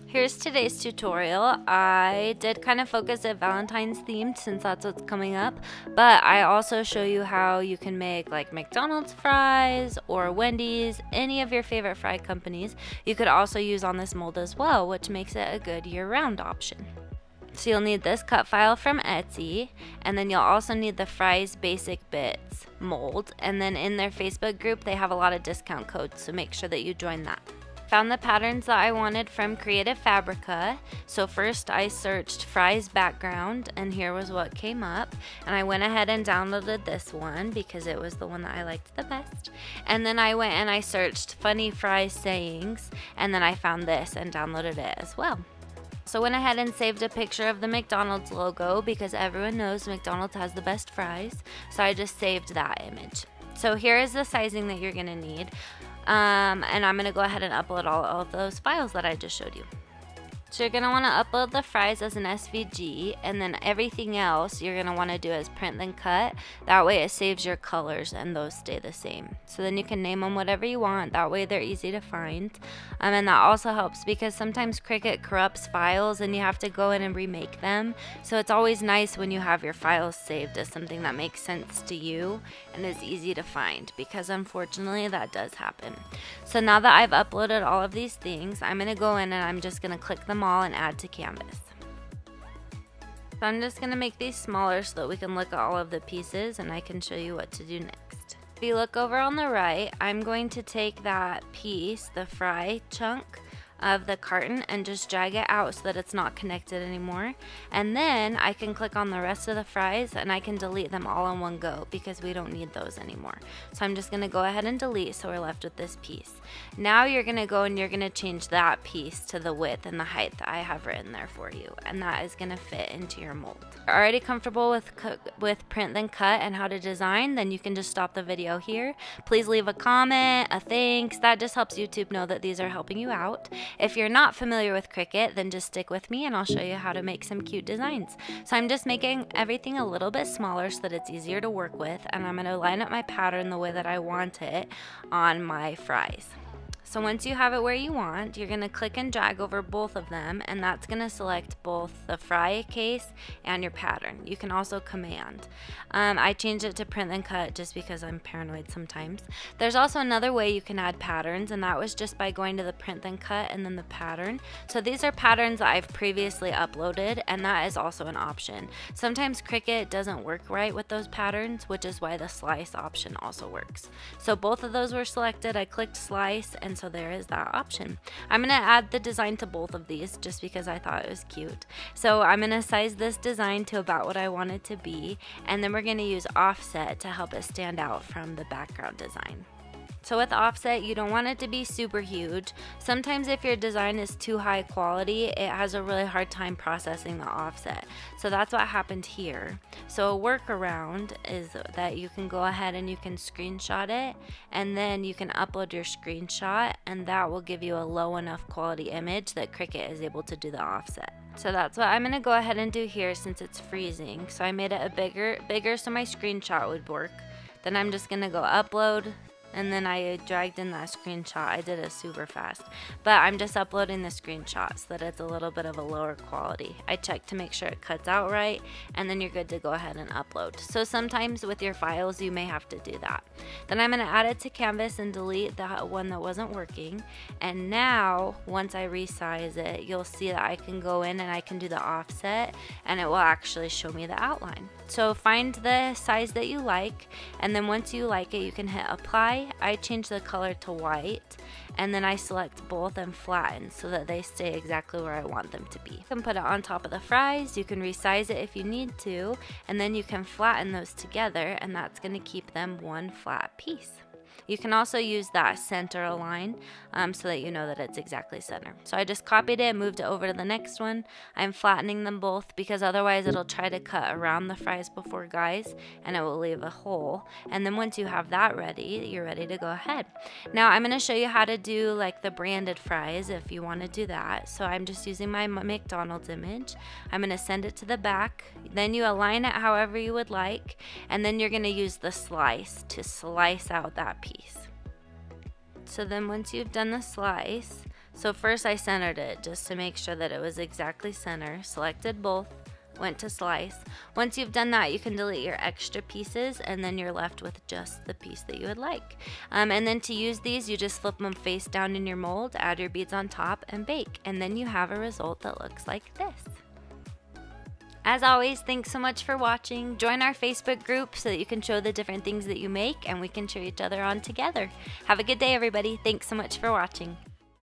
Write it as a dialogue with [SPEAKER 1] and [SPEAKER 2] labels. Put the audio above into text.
[SPEAKER 1] Here's today's tutorial. I did kind of focus at Valentine's themed since that's what's coming up, but I also show you how you can make like McDonald's fries or Wendy's, any of your favorite fry companies. You could also use on this mold as well, which makes it a good year-round option. So you'll need this cut file from Etsy, and then you'll also need the Fries Basic Bits mold, and then in their Facebook group they have a lot of discount codes, so make sure that you join that. Found the patterns that I wanted from Creative Fabrica. So first I searched fries background, and here was what came up, and I went ahead and downloaded this one because it was the one that I liked the best. And then I went and I searched funny fries sayings, and then I found this and downloaded it as well. So I went ahead and saved a picture of the McDonald's logo because everyone knows McDonald's has the best fries, so I just saved that image. So here is the sizing that you're gonna need. And I'm going to go ahead and upload all of those files that I just showed you. So you're going to want to upload the fries as an SVG, and then everything else you're going to want to do as print then cut. That way it saves your colors and those stay the same. So then you can name them whatever you want. That way they're easy to find. And that also helps because sometimes Cricut corrupts files and you have to go in and remake them. So it's always nice when you have your files saved as something that makes sense to you and is easy to find, because unfortunately that does happen. So now that I've uploaded all of these things, I'm going to go in and I'm just going to click them all and add to canvas. So I'm just going to make these smaller so that we can look at all of the pieces and I can show you what to do next. If you look over on the right, I'm going to take that piece, the fry chunk of the carton, and just drag it out so that it's not connected anymore, and then I can click on the rest of the fries and I can delete them all in one go because we don't need those anymore. So I'm just going to go ahead and delete, so we're left with this piece. Now you're going to go and you're going to change that piece to the width and the height that I have written there for you, and that is going to fit into your mold. If you're already comfortable with print then cut and how to design, then you can just stop the video here. Please leave a comment, a thanks. That just helps YouTube know that these are helping you out. If you're not familiar with Cricut, then just stick with me and I'll show you how to make some cute designs. So I'm just making everything a little bit smaller so that it's easier to work with, and I'm going to line up my pattern the way that I want it on my fries. So once you have it where you want, you're going to click and drag over both of them, and that's going to select both the fry case and your pattern. You can also command. I changed it to print and cut just because I'm paranoid sometimes. There's also another way you can add patterns, and that was just by going to the print and cut and then the pattern. So these are patterns that I've previously uploaded, and that is also an option. Sometimes Cricut doesn't work right with those patterns, which is why the slice option also works. So both of those were selected. I clicked slice, and so there is that option. I'm going to add the design to both of these just because I thought it was cute. So I'm going to size this design to about what I want it to be, and then we're going to use offset to help it stand out from the background design. So with offset, you don't want it to be super huge. Sometimes if your design is too high quality, it has a really hard time processing the offset. So that's what happened here. So a workaround is that you can go ahead and you can screenshot it, and then you can upload your screenshot, and that will give you a low enough quality image that Cricut is able to do the offset. So that's what I'm going to go ahead and do here since it's freezing. So I made it a bigger so my screenshot would work. Then I'm just going to go upload, and then I dragged in that screenshot. I did it super fast, but I'm just uploading the screenshot so that it's a little bit of a lower quality. I check to make sure it cuts out right, and then you're good to go ahead and upload. So sometimes with your files you may have to do that. Then I'm going to add it to canvas and delete the one that wasn't working, and now once I resize it, you'll see that I can go in and I can do the offset, and it will actually show me the outline. So find the size that you like, and then once you like it, you can hit apply. I change the color to white, and then I select both and flatten so that they stay exactly where I want them to be. You can put it on top of the fries, you can resize it if you need to, and then you can flatten those together, and that's going to keep them one flat piece. You can also use that center align so that you know that it's exactly center. So I just copied it, moved it over to the next one. I'm flattening them both because otherwise it'll try to cut around the fries before guys and it will leave a hole. And then once you have that ready, you're ready to go ahead. Now I'm going to show you how to do like the branded fries if you want to do that. So I'm just using my McDonald's image. I'm going to send it to the back. Then you align it however you would like, and then you're going to use the slice to slice out that piece. So then once you've done the slice, So first I centered it just to make sure that it was exactly center. Selected both, went to slice. Once you've done that, you can delete your extra pieces and then you're left with just the piece that you would like. And then to use these, you just flip them face down in your mold, add your beads on top and bake. And then you have a result that looks like this. As always, thanks so much for watching. Join our Facebook group so that you can show the different things that you make and we can cheer each other on together. Have a good day, everybody. Thanks so much for watching.